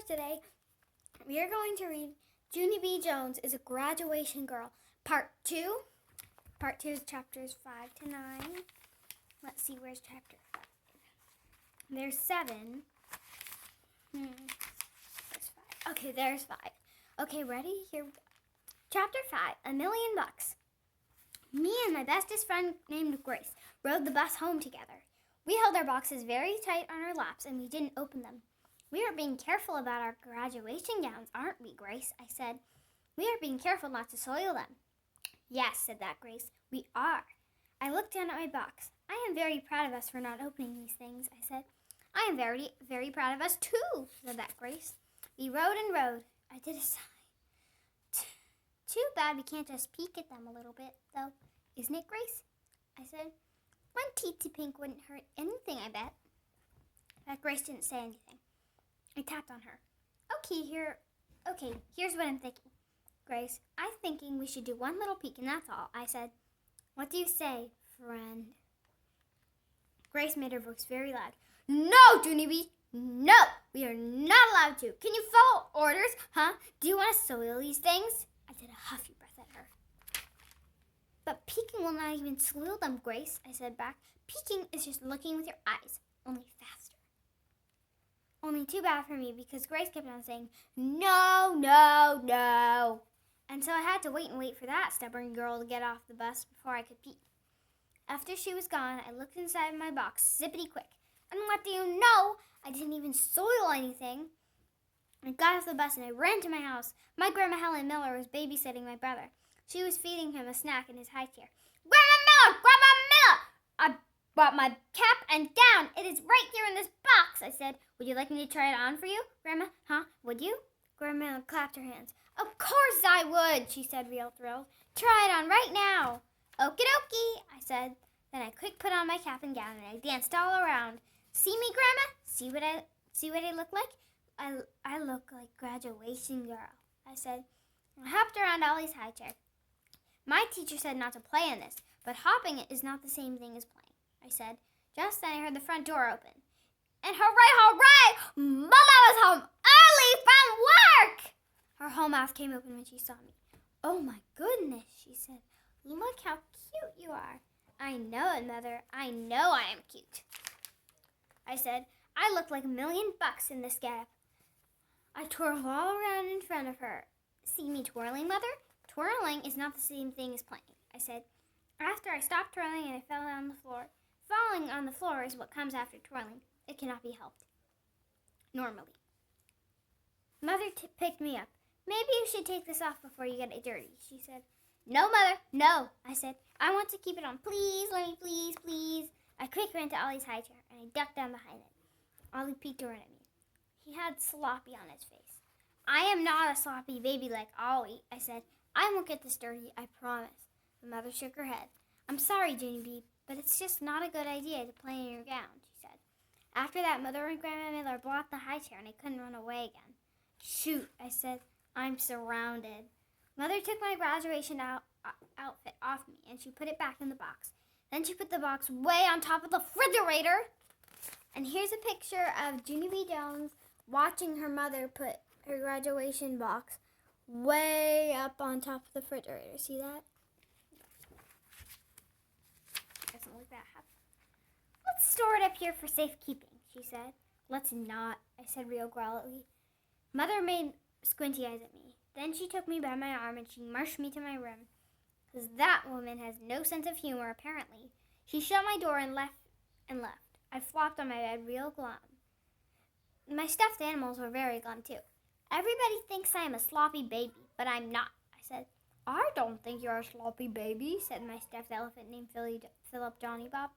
today we are going to read Junie B. Jones is a Graduation Girl, Part 2. Part 2 is chapters 5 to 9. Let's see, where's chapter 5? There's 7. There's 5. Okay, there's 5. Okay, ready? Here we go. Chapter 5, $1 million. Me and my bestest friend named Grace rode the bus home together. We held our boxes very tight on our laps and we didn't open them. We are being careful about our graduation gowns, aren't we, Grace? I said. We are being careful not to soil them. Yes, said that Grace, we are. I looked down at my box. I am very proud of us for not opening these things, I said. I am very, very proud of us too, said that Grace. We rode and rode. I did a sigh. Too bad we can't just peek at them a little bit, though. Isn't it, Grace? I said. One teensy pink wouldn't hurt anything, I bet. But Grace didn't say anything. I tapped on her. Okay, here's what I'm thinking. Grace, I'm thinking we should do one little peek, and that's all. I said. What do you say, friend? Grace made her voice very loud. No, Junie B. No, we are not allowed to. Can you follow orders, huh? Do you want to soil these things? I did a huffy breath at her. But peeking will not even soil them, Grace, I said back. Peeking is just looking with your eyes, only faster. Only too bad for me because Grace kept on saying, no, no, no. And so I had to wait for that stubborn girl to get off the bus before I could peek. After she was gone, I looked inside my box, zippity quick. And what do you know? I didn't even soil anything. I got off the bus and I ran to my house. My Grandma Helen Miller was babysitting my brother. She was feeding him a snack in his high chair. Grandma Miller! I brought my cap and gown. It is right here in this box, I said. Would you like me to try it on for you, Grandma? Huh? Would you? Grandma Miller clapped her hands. Of course I would, she said, real thrilled. Try it on right now. Okie dokie, I said. Then I quick put on my cap and gown and I danced all around. See me, Grandma? See what I look like? I look like Graduation Girl, I said. I hopped around Ollie's high chair. My teacher said not to play in this, but hopping is not the same thing as playing, I said. Just then I heard the front door open. And hooray! Mama was home early from work! Her whole mouth came open when she saw me. Oh my goodness, she said. Look how cute you are. I know it, Mother. I know I am cute. I said, I look like $1 million in this getup. I twirled all around in front of her. See me twirling, Mother? Twirling is not the same thing as playing, I said. After I stopped twirling and I fell on the floor. Falling on the floor is what comes after twirling. It cannot be helped. Normally. Mother picked me up. Maybe you should take this off before you get it dirty, she said. No, Mother, no, I said. I want to keep it on. Please, let me, please. I quick ran to Ollie's high chair and I ducked down behind it. Ollie peeked over at me. He had sloppy on his face. I am not a sloppy baby like Ollie, I said. I won't get this dirty, I promise. The mother shook her head. I'm sorry, Junie B, but it's just not a good idea to play in your gown, she said. After that, Mother and Grandma Miller blocked the high chair and I couldn't run away again. Shoot, I said. I'm surrounded. Mother took my graduation outfit off me and she put it back in the box. Then she put the box way on top of the refrigerator. And here's a picture of Junie B. Jones watching her mother put her graduation box way up on top of the refrigerator. See that? Doesn't look that happy. Let's store it up here for safekeeping, she said. Let's not, I said real growly. Mother made squinty eyes at me. Then she took me by my arm and she marched me to my room. Because that woman has no sense of humor, apparently. She shut my door and left. I flopped on my bed real glum. My stuffed animals were very glum, too. Everybody thinks I am a sloppy baby, but I'm not, I said. I don't think you're a sloppy baby, said my stuffed elephant named Philip Johnny Bob.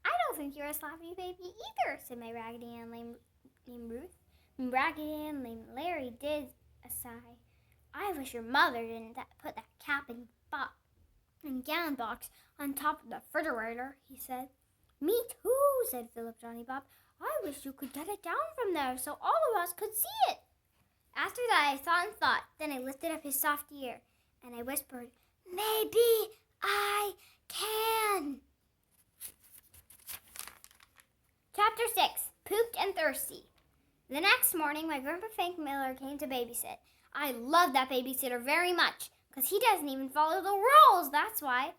I don't think you're a sloppy baby either, said my Raggedy Ann named Ruth. And Raggedy Ann named Larry did a sigh. I wish your mother didn't put that cap and gown box on top of the refrigerator, he said. Me too, said Philip Johnny Bob. I wish you could get it down from there so all of us could see it. After that, I thought and thought. Then I lifted up his soft ear and I whispered, Maybe I can. Chapter 6, Pooped and Thirsty. The next morning, my Grandpa Frank Miller came to babysit. I love that babysitter very much, because he doesn't even follow the rules, that's why.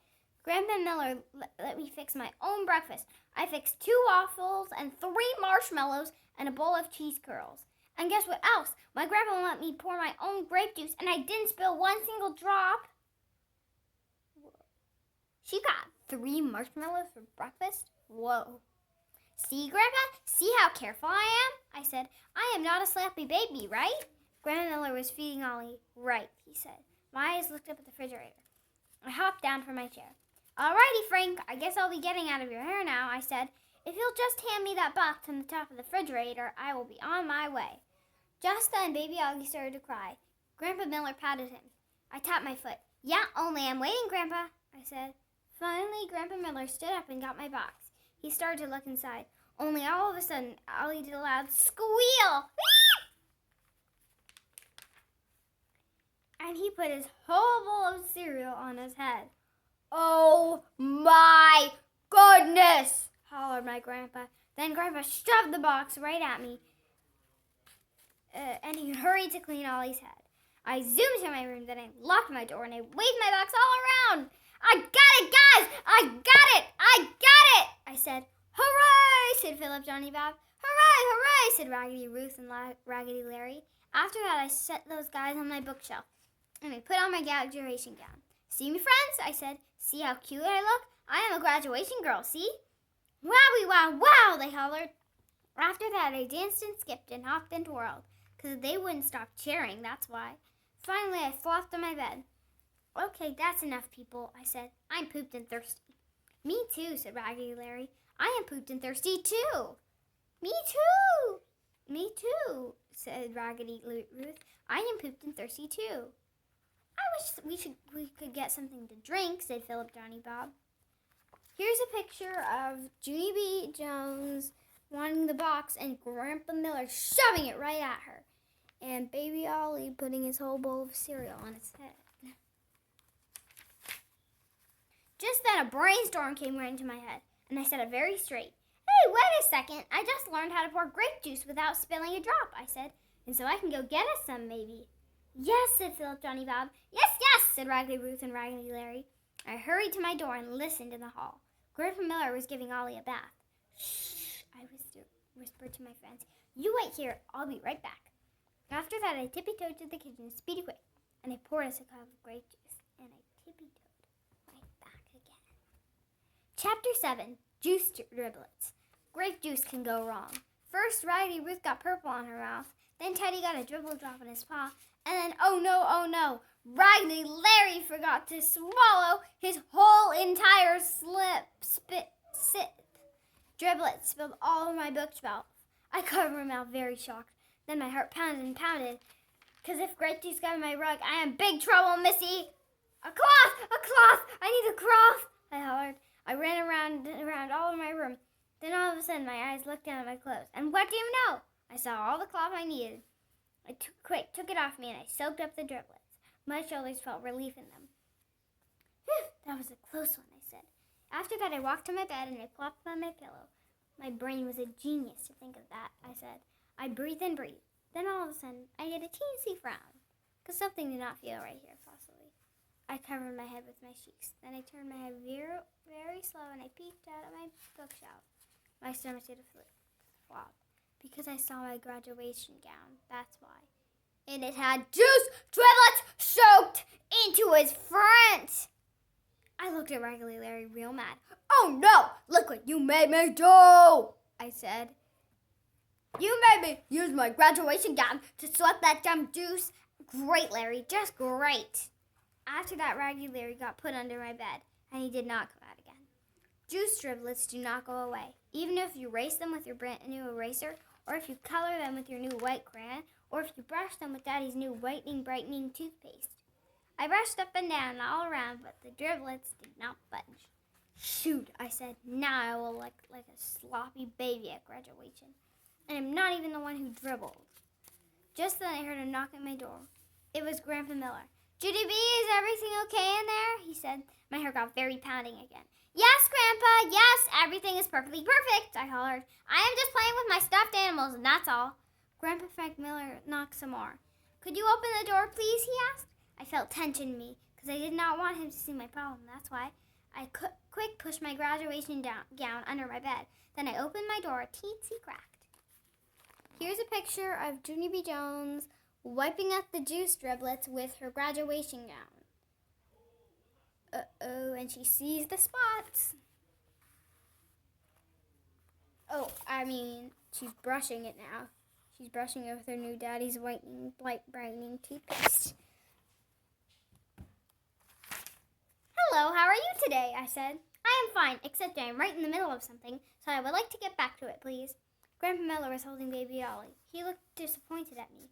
Grandpa Miller let me fix my own breakfast. I fixed 2 waffles and 3 marshmallows and a bowl of cheese curls. And guess what else? My grandpa let me pour my own grape juice, and I didn't spill one single drop. She got 3 marshmallows for breakfast? Whoa. See, Grandpa? See how careful I am? I said, I am not a slappy baby, right? Grandma Miller was feeding Ollie. Right, he said. My eyes looked up at the refrigerator. I hopped down from my chair. Alrighty, Frank, I guess I'll be getting out of your hair now, I said. If you'll just hand me that box on the top of the refrigerator, I will be on my way. Just then, baby Ollie started to cry. Grandpa Miller patted him. I tapped my foot. Yeah, only I'm waiting, Grandpa, I said. Finally, Grandpa Miller stood up and got my box. He started to look inside. Only all of a sudden, Ollie did a loud squeal. And he put his whole bowl of cereal on his head. Oh my goodness, hollered my grandpa. Then Grandpa shoved the box right at me, and he hurried to clean Ollie's head. I zoomed to my room, then I locked my door, and I waved my box all around. I got it, guys! I got it! I got it! I said. Hooray, said Philip, Johnny, Bob. Hooray, hooray, said Raggedy Ruth and Raggedy Larry. After that, I set those guys on my bookshelf, and I put on my graduation gown. See me, friends? I said. See how cute I look? I am a graduation girl, see? Wowie, wow, wow, they hollered. After that, I danced and skipped and hopped and twirled, because they wouldn't stop cheering, that's why. Finally, I flopped on my bed. Okay, that's enough, people, I said. I'm pooped and thirsty. Me too, said Raggedy Larry. I am pooped and thirsty, too. Me too. Me too, said Raggedy Ruth. I am pooped and thirsty, too. I wish we could get something to drink, said Philip, Johnny, Bob. Here's a picture of Junie B. Jones wanting the box and Grandpa Miller shoving it right at her, and baby Ollie putting his whole bowl of cereal on his head. Just then a brainstorm came right into my head, and I sat up very straight. Hey, wait a second. I just learned how to pour grape juice without spilling a drop, I said, and so I can go get us some, maybe. Yes, said Philip, Johnny, Bob. Yes, yes, said Raggedy Ruth and Raggedy Larry. I hurried to my door and listened in the hall. Grandpa Miller was giving Ollie a bath. Shh, I whispered to my friends. You wait here. I'll be right back. After that, I tippy-toed to the kitchen, speedy quick, and I poured us a cup of grape juice, and I tippy-toed right back again. Chapter 7, Juice Driblets. Grape juice can go wrong. First, Raggedy Ruth got purple on her mouth. Then Teddy got a dribble drop in his paw. And then, oh no, Raggedy Larry forgot to swallow his whole entire sip. Driblets spilled all over my bookshelf. I covered my mouth, very shocked. Then my heart pounded and pounded. 'Cause if grape juice got in my rug, I am big trouble, Missy. A cloth! I need a cloth! I hollered. I ran around all over my room. Then all of a sudden, my eyes looked down at my clothes. And what do you know? I saw all the cloth I needed. I took it off me, and I soaked up the driblets. My shoulders felt relief in them. Whew, that was a close one, I said. After that, I walked to my bed, and I plopped on my pillow. My brain was a genius to think of that, I said. I breathed and breathed. Then all of a sudden, I had a teensy frown, 'cause something did not feel right here, possibly. I covered my head with my cheeks. Then I turned my head very, very slow, and I peeked out of my bookshelf. My stomach did a flop. Because I saw my graduation gown, that's why. And it had juice driblets soaked into his front. I looked at Raggedy Larry real mad. Oh no, look what you made me do, I said. You made me use my graduation gown to sweat that dumb juice. Great, Larry, just great. After that, Raggedy Larry got put under my bed, and he did not come out again. Juice driblets do not go away, even if you erase them with your brand new eraser, or if you color them with your new white crayon, or if you brush them with Daddy's new whitening, brightening toothpaste. I brushed up and down and all around, but the driblets did not budge. Shoot, I said, now I will look like a sloppy baby at graduation. And I'm not even the one who dribbled. Just then I heard a knock at my door. It was Grandpa Miller. Judy B, is everything okay in there? He said. My heart got very pounding again. Yes, Grandpa, yes, everything is perfectly perfect, I hollered. I am just playing with my stuffed animals, and that's all. Grandpa Frank Miller knocked some more. "Could you open the door, please?" he asked. I felt tension in me, because I did not want him to see my problem. That's why I quick pushed my graduation gown under my bed. Then I opened my door a teensy cracked. Here's a picture of Junie B. Jones wiping up the juice driblets with her graduation gown. Uh-oh, and she sees the spots. Oh, she's brushing it now. She's brushing it with her new Daddy's whitening, brightening toothpaste. "Hello, how are you today?" I said. "I am fine, except I am right in the middle of something, so I would like to get back to it, please." Grandpa Miller was holding baby Ollie. He looked disappointed at me.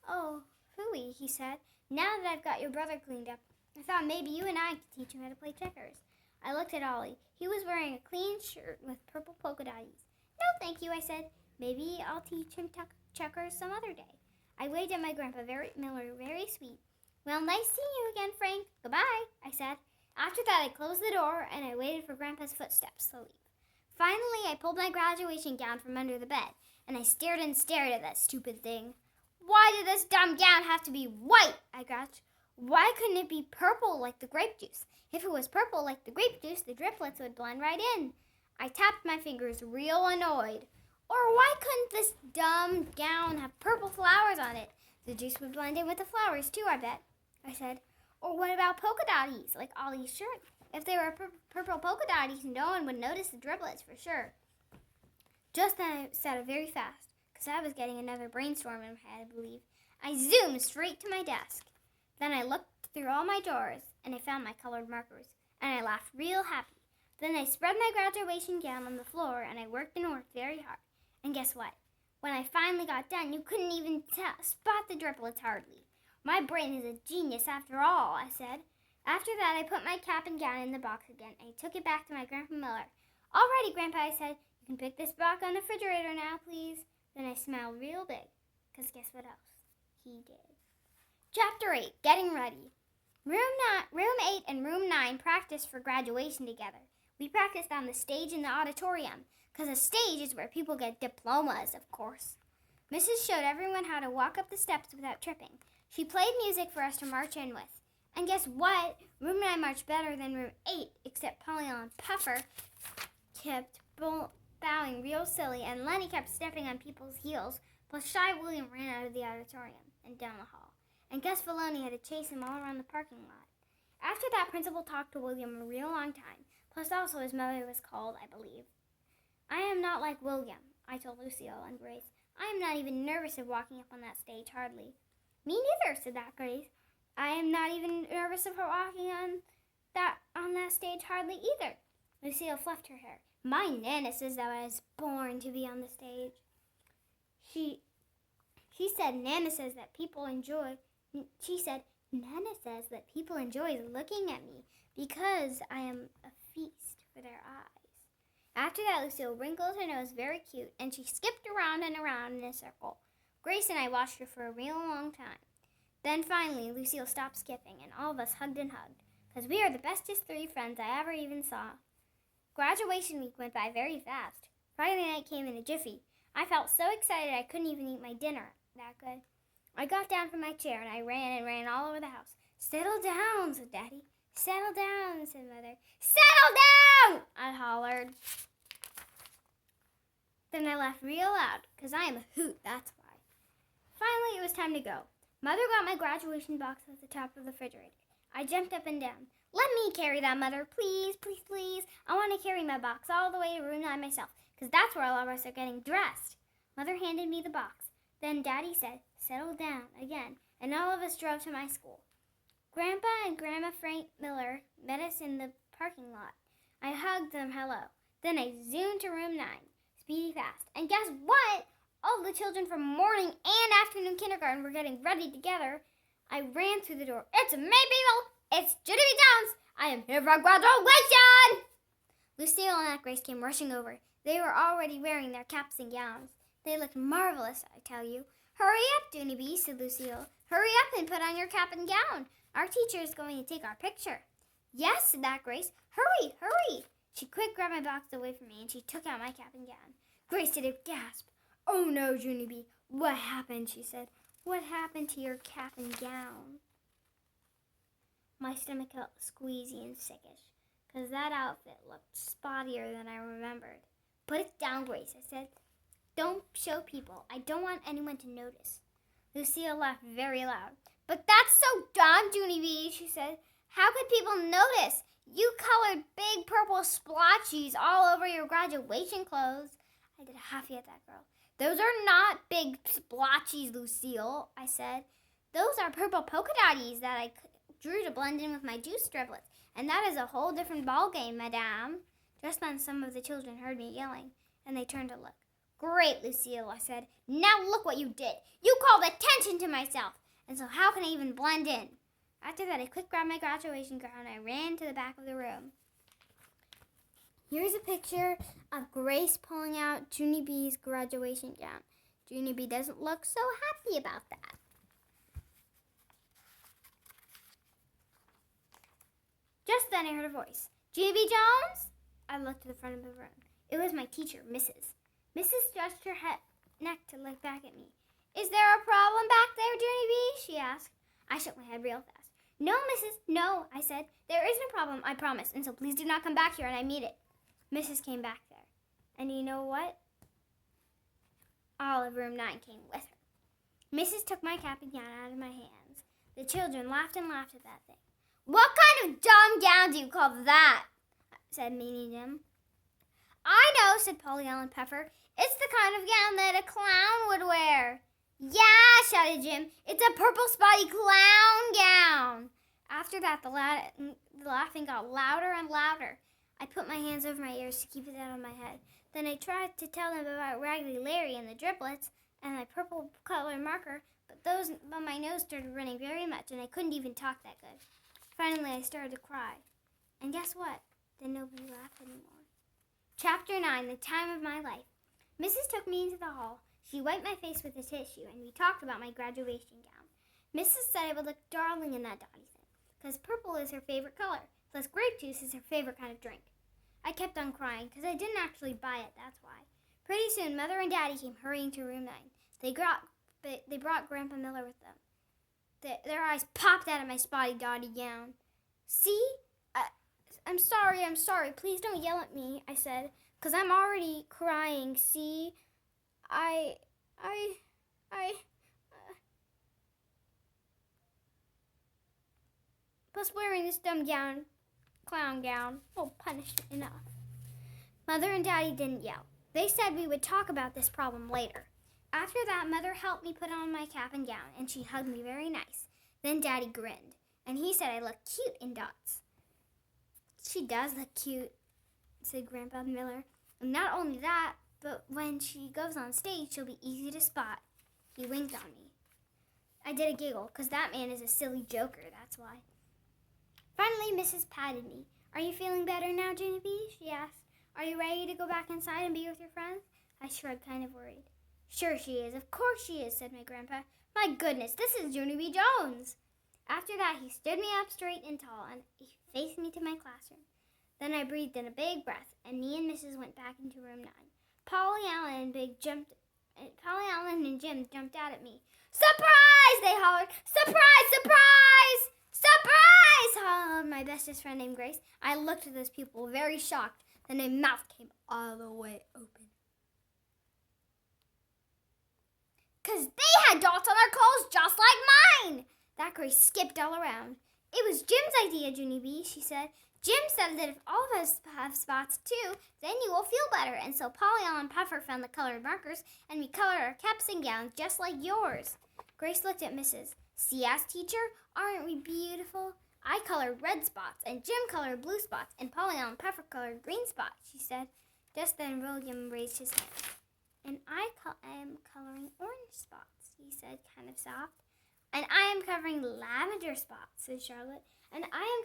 "Oh, Hooey," he said, "now that I've got your brother cleaned up, I thought maybe you and I could teach him how to play checkers." I looked at Ollie. He was wearing a clean shirt with purple polka dotties. "No, thank you," I said. "Maybe I'll teach him checkers some other day." I waved at my Grandpa Miller, very sweet. "Well, nice seeing you again, Frank. Goodbye," I said. After that, I closed the door and I waited for Grandpa's footsteps to leave. Finally, I pulled my graduation gown from under the bed, and I stared and stared at that stupid thing. "Why did this dumb gown have to be white?" I grouched. "Why couldn't it be purple like the grape juice? If it was purple like the grape juice, the driplets would blend right in." I tapped my fingers, real annoyed. "Or why couldn't this dumb gown have purple flowers on it? The juice would blend in with the flowers too, I bet," I said. "Or what about polka dotties, like Ollie's shirt? If they were purple polka dotties, no one would notice the driblets for sure." Just then I said it very fast, because I was getting another brainstorm in my head, I believe. I zoomed straight to my desk. Then I looked through all my drawers, and I found my colored markers, and I laughed real happy. Then I spread my graduation gown on the floor, and I worked and worked very hard. And guess what? When I finally got done, you couldn't even spot the driplets hardly. "My brain is a genius after all," I said. After that, I put my cap and gown in the box again, and I took it back to my Grandpa Miller. "All righty, Grandpa," I said. "You can pick this back on the refrigerator now, please." Then I smiled real big, because guess what else? He did. Chapter 8, Getting Ready. Room 8 and Room 9 practiced for graduation together. We practiced on the stage in the auditorium, because a stage is where people get diplomas, of course. Mrs. showed everyone how to walk up the steps without tripping. She played music for us to march in with. And guess what? Room 9 marched better than Room 8, except Paulina and Puffer kept bowing real silly, and Lenny kept stepping on people's heels, plus Shy William ran out of the auditorium and down the hall. And Gus Filoni had to chase him all around the parking lot. After that, Principal talked to William a real long time, plus also his mother was called, I believe. "I am not like William," I told Lucille and Grace. "I am not even nervous of walking up on that stage, hardly." "Me neither," said that Grace. "I am not even nervous of her walking on that stage, hardly either." Lucille fluffed her hair. "My Nana says that I was born to be on the stage." She said Nana says that people enjoy looking at me because I am a feast for their eyes. After that, Lucille wrinkled her nose very cute, and she skipped around and around in a circle. Grace and I watched her for a real long time. Then finally, Lucille stopped skipping, and all of us hugged and hugged, because we are the bestest 3 friends I ever even saw. Graduation week went by very fast. Friday night came in a jiffy. I felt so excited I couldn't even eat my dinner that good. I got down from my chair, and I ran all over the house. "Settle down," said Daddy. "Settle down," said Mother. "Settle down!" I hollered. Then I laughed real loud, because I am a hoot, that's why. Finally, it was time to go. Mother got my graduation box at the top of the refrigerator. I jumped up and down. "Let me carry that, Mother. Please, please, please. I want to carry my box all the way to room 9 myself, because that's where all of us are getting dressed." Mother handed me the box. Then Daddy said, "Settle down," again, and all of us drove to my school. Grandpa and Grandma Frank Miller met us in the parking lot. I hugged them hello. Then I zoomed to room 9, speedy fast. And guess what? All the children from morning and afternoon kindergarten were getting ready together. I ran through the door. "It's me, people! It's Junie B. Jones! I am here for graduation!" Lucille and Aunt Grace came rushing over. They were already wearing their caps and gowns. They looked marvelous, I tell you. "Hurry up, Junie B," said Lucille. "Hurry up and put on your cap and gown. Our teacher is going to take our picture." "Yes," said that Grace. "Hurry, hurry." She quick grabbed my box away from me, and she took out my cap and gown. Grace did a gasp. "Oh no, Junie B, What happened, she said. What happened to your cap and gown? My stomach felt squeezy and sickish, because that outfit looked spottier than I remembered. Put it down, Grace, I said. Don't show people. I don't want anyone to notice. Lucille laughed very loud. But that's so dumb, Junie B, she said. How could people notice? You colored big purple splotches all over your graduation clothes. I did a halfie at that girl. Those are not big splotches, Lucille, I said. Those are purple polka dotties that I drew to blend in with my juice driblets. And that is a whole different ball game, madame. Just then some of the children heard me yelling, and they turned to look. Great, Lucille, I said. Now look what you did. You called attention to myself. And so how can I even blend in? After that, I quick grabbed my graduation gown and I ran to the back of the room. Here's a picture of Grace pulling out Junie B's graduation gown. Junie B doesn't look so happy about that. Just then I heard a voice. Junie B. Jones? I looked to the front of the room. It was my teacher, Mrs. Mrs. stretched her neck to look back at me. Is there a problem back there, Junie B? She asked. I shook my head real fast. No, Mrs. No, I said. There is no problem, I promise, and so please do not come back here and I mean it. Mrs. came back there. And you know what? All of room 9 came with her. Mrs. took my cap and gown out of my hands. The children laughed and laughed at that thing. What kind of dumb gown do you call that? Said Meanie Jim. I know, said Polly Ellen Pepper. It's the kind of gown that a clown would wear. Yeah, shouted Jim. It's a purple spotty clown gown. After that, the laughing got louder and louder. I put my hands over my ears to keep it out of my head. Then I tried to tell them about Raggedy Larry and the driblets and my purple color marker, but my nose started running very much, and I couldn't even talk that good. Finally, I started to cry. And guess what? Then nobody laughed anymore. Chapter 9, The Time of My Life. Mrs. took me into the hall. She wiped my face with a tissue, and we talked about my graduation gown. Mrs. said I would look darling in that dotty thing, because purple is her favorite color, plus grape juice is her favorite kind of drink. I kept on crying, because I didn't actually buy it, that's why. Pretty soon, Mother and Daddy came hurrying to room 9. They brought Grandpa Miller with them. Their eyes popped out of my spotty dotty gown. See? I'm sorry. Please don't yell at me, I said, because I'm already crying. See? Plus wearing this dumb clown gown, will punish me enough. Mother and Daddy didn't yell. They said we would talk about this problem later. After that, Mother helped me put on my cap and gown, and she hugged me very nice. Then Daddy grinned, and he said I looked cute in dots. She does look cute, said Grandpa Miller. And not only that, but when she goes on stage, she'll be easy to spot. He winked on me. I did a giggle, because that man is a silly joker, that's why. Finally, Mrs. patted me. Are you feeling better now, Junie B? She asked. Are you ready to go back inside and be with your friends? I shrugged, kind of worried. Sure she is. Of course she is, said my grandpa. My goodness, this is Junie B. Jones. After that, he stood me up straight and tall, and he faced me to my classroom. Then I breathed in a big breath, and me and Mrs. went back into room 9. Polly Allen and Jim jumped out at me. Surprise! They hollered. Surprise! Surprise! Surprise! Hollered my bestest friend named Grace. I looked at those people very shocked. Then my mouth came all the way open. 'Cause they had dots on their clothes just like mine! That Grace skipped all around. It was Jim's idea, Junie B, she said. Jim said that if all of us have spots too, then you will feel better. And so Polly Ellen Puffer found the colored markers, and we colored our caps and gowns just like yours. Grace looked at Mrs. See us, teacher? Aren't we beautiful? I colored red spots, and Jim colored blue spots, and Polly Ellen Puffer colored green spots, she said. Just then William raised his hand. And I am coloring orange spots, he said, kind of soft. And I am covering lavender spots, said Charlotte. And I am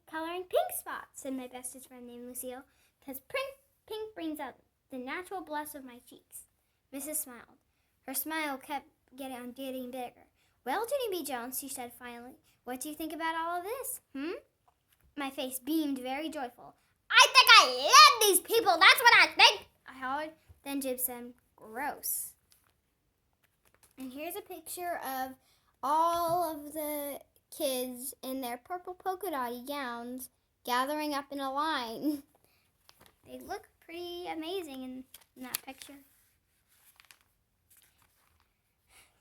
coloring pink spots, said my bestest friend named Lucille, because pink brings out the natural blush of my cheeks. Mrs. smiled. Her smile kept getting bigger. Well, Junie B. Jones, she said finally, what do you think about all of this? My face beamed very joyful. I think I love these people, that's what I think, I hollered. Then Jim said, gross. And here's a picture of all of the kids in their purple polka dotty gowns gathering up in a line. They look pretty amazing in that picture.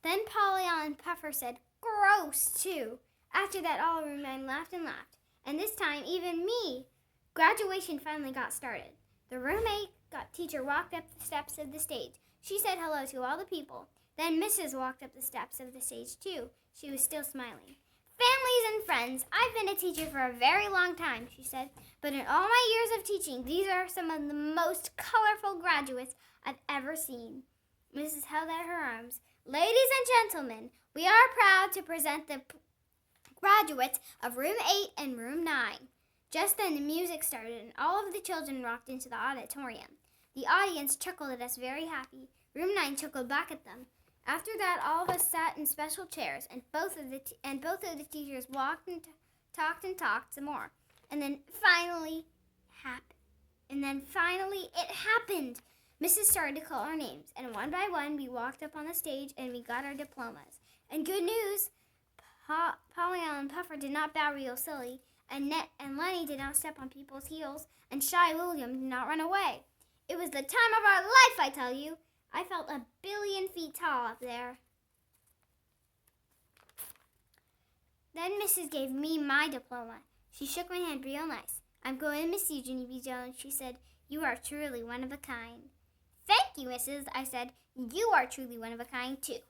Then Polly and Puffer said, "Gross," too. After that, all room 9 laughed and laughed. And this time, even me. Graduation finally got started. The room 8 teacher walked up the steps of the stage. She said hello to all the people. Then Mrs. walked up the steps of the stage, too. She was still smiling. "Families and friends, I've been a teacher for a very long time," she said. "But in all my years of teaching, these are some of the most colorful graduates I've ever seen." Mrs. held out her arms. "Ladies and gentlemen, we are proud to present the graduates of Room 8 and Room 9. Just then the music started and all of the children walked into the auditorium. The audience chuckled at us very happy. Room 9 chuckled back at them. After that, all of us sat in special chairs, and both of the teachers walked and talked some more. And then finally it happened. Mrs. started to call our names, and one by one we walked up on the stage and we got our diplomas. And good news, Polly and Puffer did not bow real silly, and Lenny did not step on people's heels, and Shy William did not run away. It was the time of our life, I tell you. I felt 1,000,000,000 feet tall up there. Then Mrs. gave me my diploma. She shook my hand real nice. "I'm going to miss you, Junie B. Jones," she said. "You are truly one of a kind." "Thank you, Mrs.," I said. "You are truly one of a kind, too."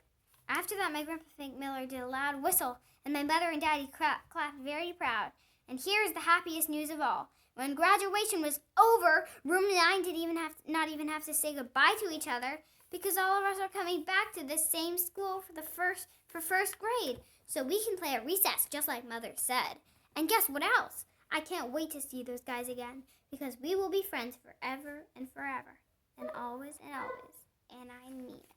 After that, my Grandpa Frank Miller did a loud whistle, and my mother and Daddy clapped very proud. And here is the happiest news of all. When graduation was over, Room 9 not even have to say goodbye to each other, because all of us are coming back to the same school for first grade, so we can play at recess, just like Mother said. And guess what else? I can't wait to see those guys again, because we will be friends forever and forever, and always, and I mean it.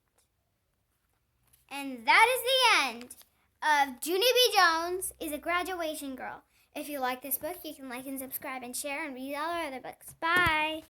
And that is the end of Junie B. Jones is a Graduation Girl. If you like this book, you can like and subscribe and share and read all our other books. Bye!